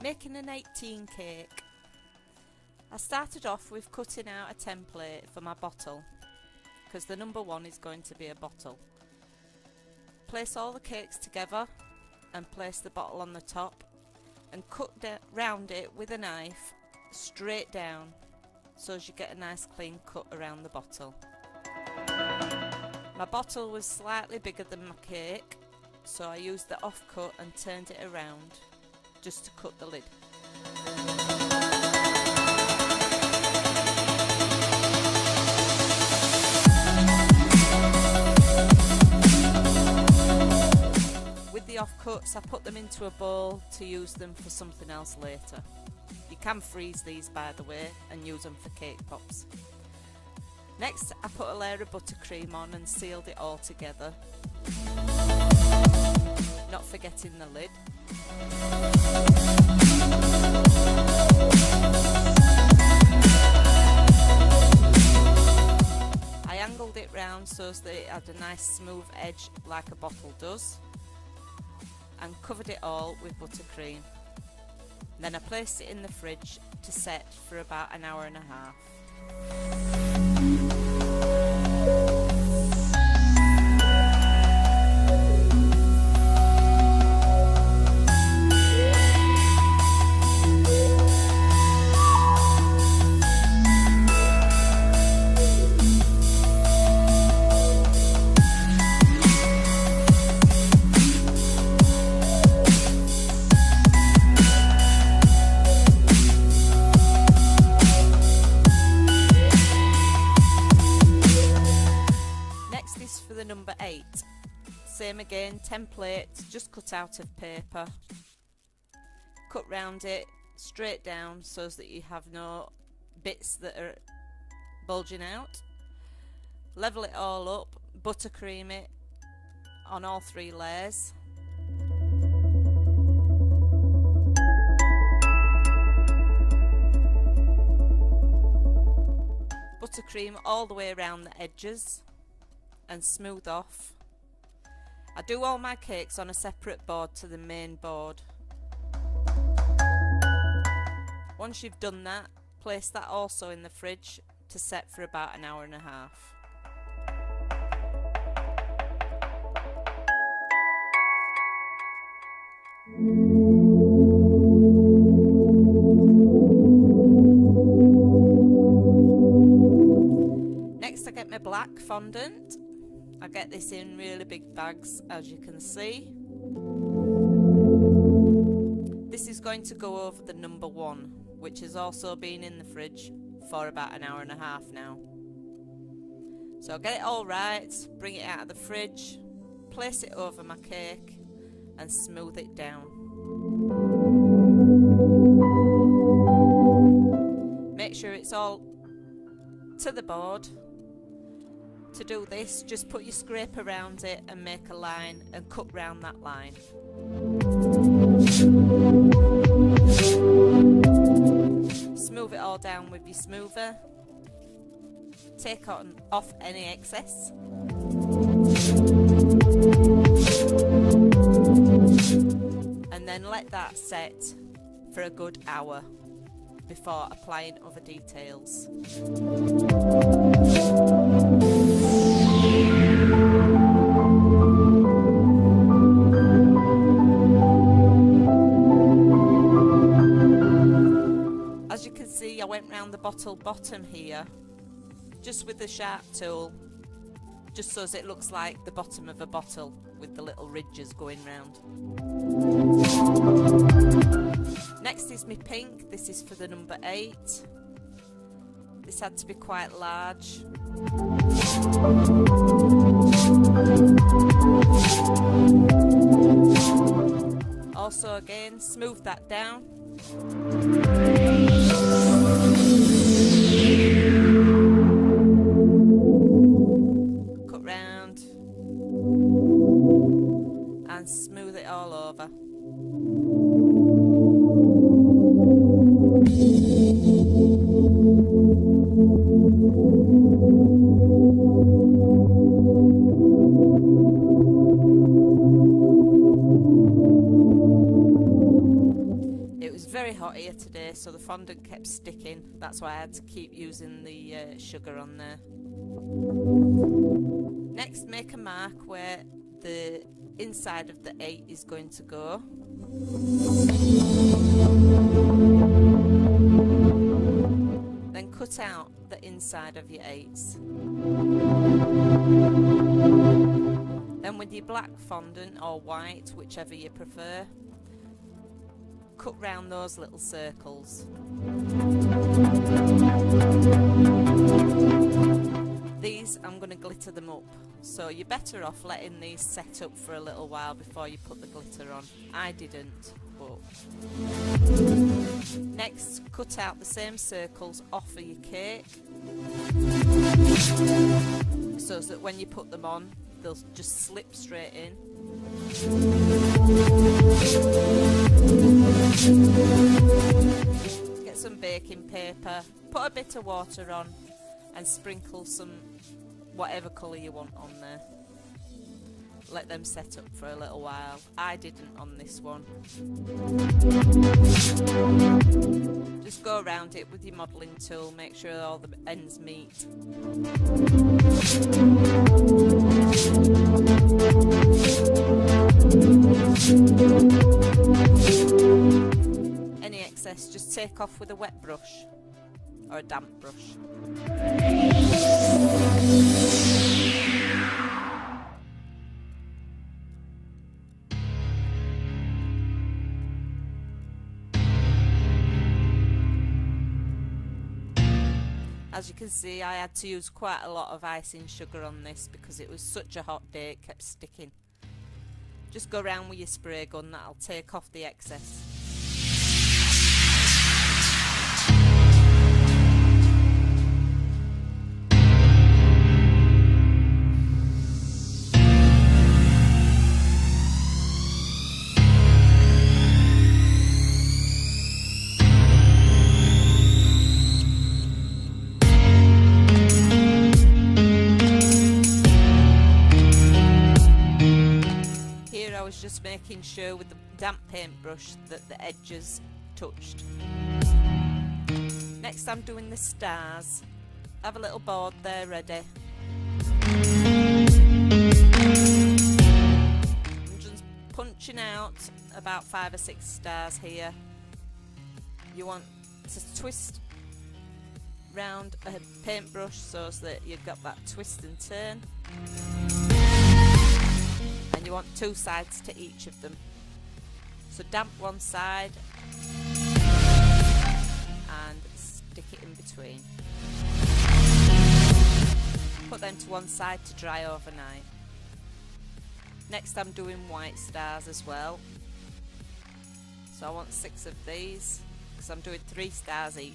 Making an 18 cake. I started off with cutting out a template for my bottle, because the number 1 is going to be a bottle. Place all the cakes together and place the bottle on the top and cut round it with a knife straight down so as you get a nice clean cut around the bottle. My bottle was slightly bigger than my cake, so I used the offcut and turned it around just to cut the lid. With the offcuts, I put them into a bowl to use them for something else later. You can freeze these, by the way, and use them for cake pops. Next, I put a layer of buttercream on and sealed it all together, not forgetting the lid. I angled it round so that it had a nice smooth edge like a bottle does, and covered it all with buttercream. Then I placed it in the fridge to set for about an hour and a half. For the number 8, same again, template just cut out of paper, cut round it straight down so that you have no bits that are bulging out. Level it all up, buttercream it on all 3 layers. Buttercream all the way around the edges and smooth off. I do all my cakes on a separate board to the main board. Once you've done that, place that also in the fridge to set for about an hour and a half. Next, I get my black fondant. I get this in really big bags, as you can see. This is going to go over the number 1, which has also been in the fridge for about an hour and a half now. So I'll get it all right, bring it out of the fridge, place it over my cake and smooth it down. Make sure it's all to the board. To do this, just put your scrape around it and make a line and cut round that line. Smooth it all down with your smoother. Take off any excess. And then let that set for a good hour before applying other details. As you can see, I went round the bottle bottom here just with the sharp tool, just so as it looks like the bottom of a bottle with the little ridges going round. Next is my pink. This is for the number 8. This had to be quite large. Also again, smooth that down. Cut round and smooth it all over. hot here today, so the fondant kept sticking. That's why I had to keep using the sugar on there. Next, make a mark where the inside of the 8 is going to go. Then cut out the inside of your 8s. Then with your black fondant or white, whichever you prefer, cut round those little circles. These, I'm going to glitter them up, so you're better off letting these set up for a little while before you put the glitter on. I didn't, but... Next, cut out the same circles off of your cake, so that when you put them on, they'll just slip straight in. Get some baking paper, put a bit of water on, and sprinkle some whatever colour you want on there. Let them set up for a little while. I didn't on this one. Just go around it with your modelling tool, make sure all the ends meet. Any excess just take off with a wet brush or a damp brush. As you can see, I had to use quite a lot of icing sugar on this because it was such a hot day, it kept sticking. Just go around with your spray gun, that'll take off the excess. Just making sure with the damp paintbrush that the edges touched. Next, I'm doing the stars. Have a little board there ready. I'm just punching out about 5 or 6 stars here. You want to twist round a paintbrush so that you've got that twist and turn. And you want 2 sides to each of them. So damp one side and stick it in between. Put them to one side to dry overnight. Next, I'm doing white stars as well. So I want 6 of these because I'm doing 3 stars each.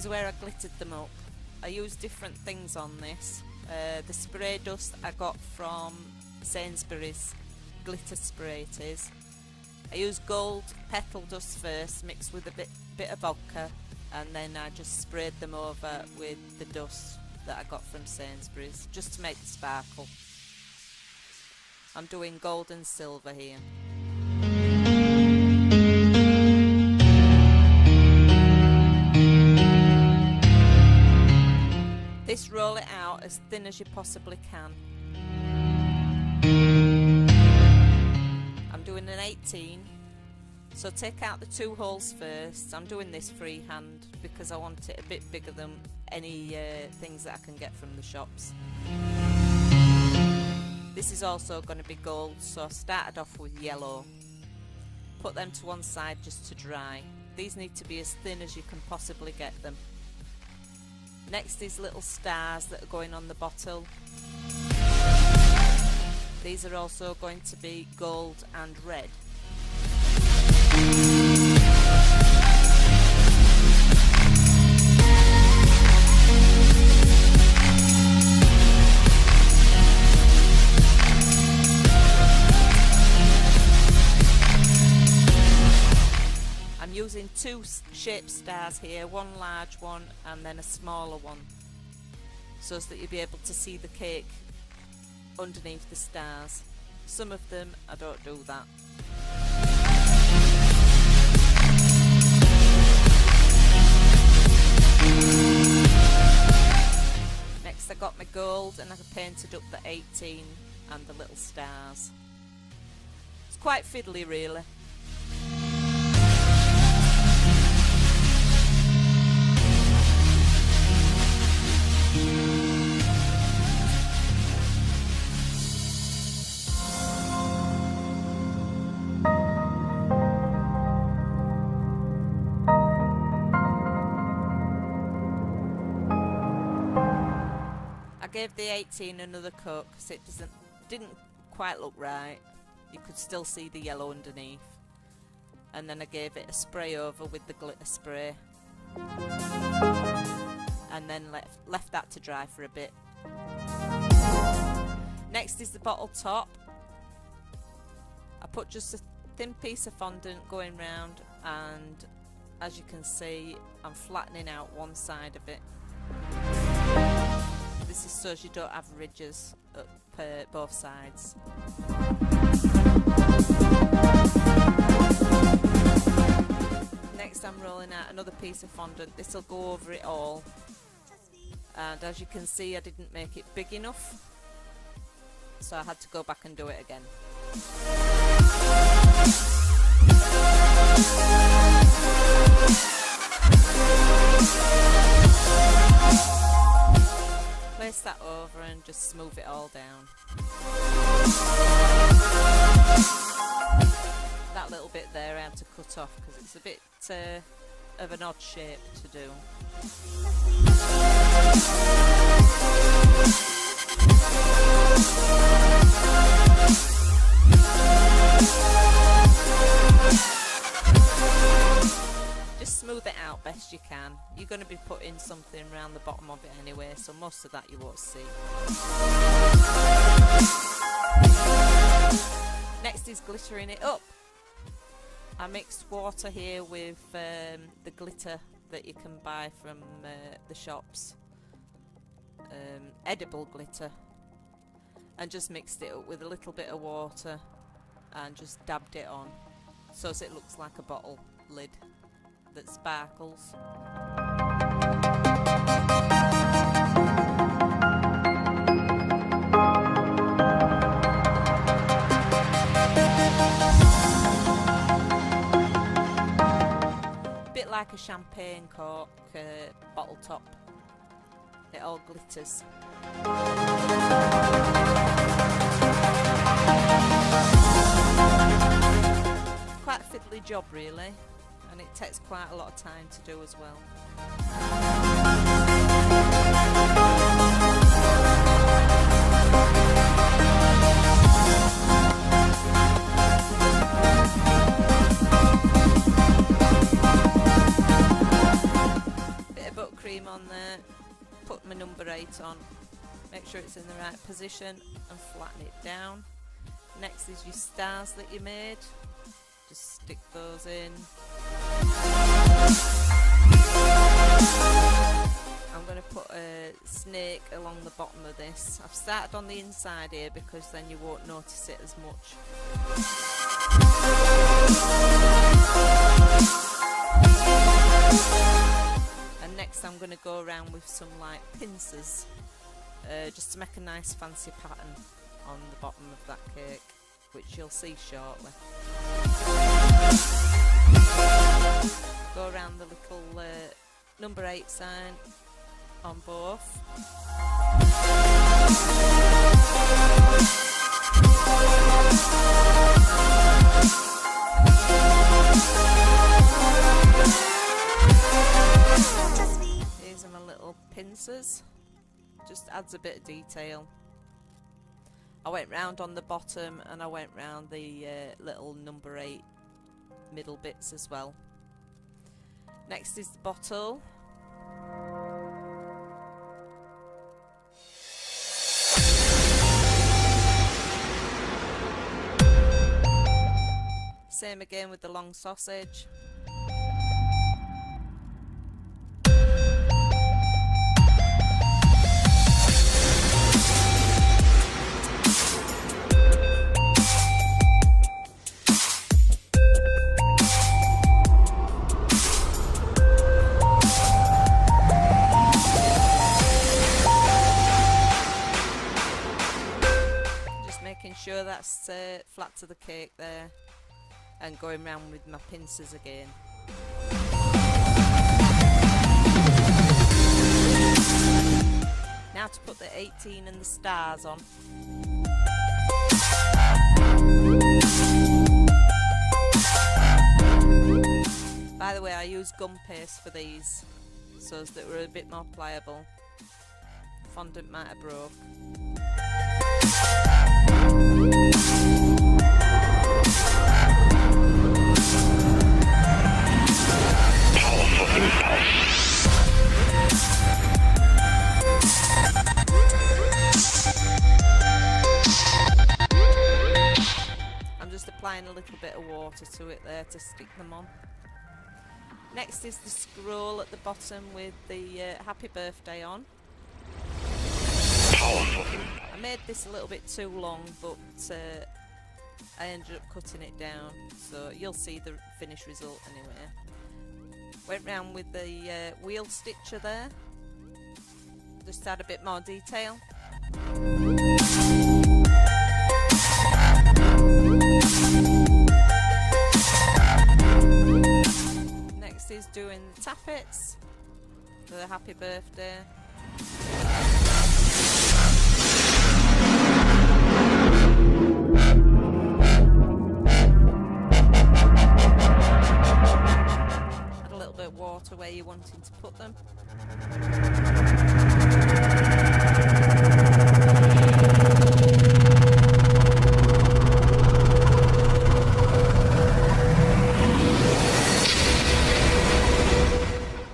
Where I glittered them up. I used different things on this. The spray dust I got from Sainsbury's, glitter spray it is. I used gold petal dust first, mixed with a bit of vodka, and then I just sprayed them over with the dust that I got from Sainsbury's, just to make the sparkle. I'm doing gold and silver here. This, roll it out as thin as you possibly can. I'm doing an 18, so take out the 2 holes first. I'm doing this freehand because I want it a bit bigger than any things that I can get from the shops. This is also going to be gold, so I started off with yellow. Put them to one side just to dry. These need to be as thin as you can possibly get them. Next is little stars that are going on the bottle. These are also going to be gold and red. shaped stars here, one large one and then a smaller one, so that you'll be able to see the cake underneath the stars. Some of them I don't do that. Next I got my gold and I painted up the 18 and the little stars. It's quite fiddly really. I gave the 18 another coat because it didn't quite look right. You could still see the yellow underneath. And then I gave it a spray over with the glitter spray. And then left that to dry for a bit. Next is the bottle top. I put just a thin piece of fondant going round, and as you can see I'm flattening out one side of it. This is so as you don't have ridges up both sides. Next I'm rolling out another piece of fondant. This will go over it all. And as you can see I didn't make it big enough, so I had to go back and do it again. Place that over and just smooth it all down. That little bit there I had to cut off because it's a bit of an odd shape to do. Just smooth it out best you can. You're going to be putting something around the bottom of it anyway, so most of that you won't see. Next is glittering it up. I mixed water here with the glitter that you can buy from the shops, edible glitter, and just mixed it up with a little bit of water and just dabbed it on so as it looks like a bottle lid that sparkles. Bit like a champagne cork bottle top. It all glitters. Quite a fiddly job really, and it takes quite a lot of time to do as well. Bit of buttercream on there, put my number 8 on, make sure it's in the right position and flatten it down. Next is your stars that you made. Just stick those in. I'm going to put a snake along the bottom of this. I've started on the inside here because then you won't notice it as much. And next I'm going to go around with some like pincers, just to make a nice fancy pattern on the bottom of that cake, which you'll see shortly. Go around the little number 8 sign on both. These are my little pincers, just adds a bit of detail. I went round on the bottom and I went round the little number 8 middle bits as well. Next is the bottle. Same again with the long sausage. that's flat to the cake there, and going round with my pincers again. Now to put the 18 and the stars on. By the way, I use gum paste for these, so as that we're a bit more pliable. Fondant might have broke. I'm just applying a little bit of water to it there to stick them on. Next is the scroll at the bottom with the happy birthday on. I made this a little bit too long, but I ended up cutting it down, so you'll see the finished result anyway. Went round with the wheel stitcher there, just to add a bit more detail. Next is doing the tappets for the happy birthday. Add a little bit of water where you're wanting to put them.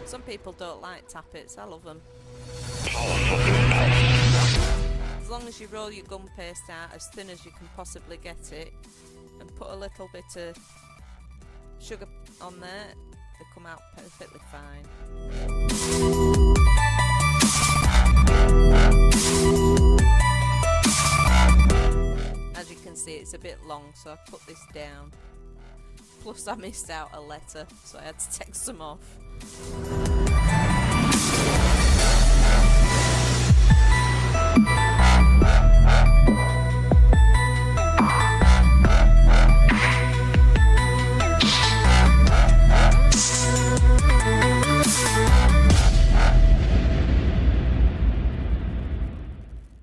Some people don't like tappets, I love them. As long as you roll your gum paste out as thin as you can possibly get it, and put a little bit of sugar on there, they come out perfectly fine. As you can see, it's a bit long, so I put this down. Plus I missed out a letter, so I had to take some off.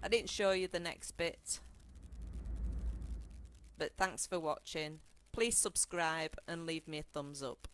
I didn't show you the next bit, but thanks for watching. Please subscribe and leave me a thumbs up.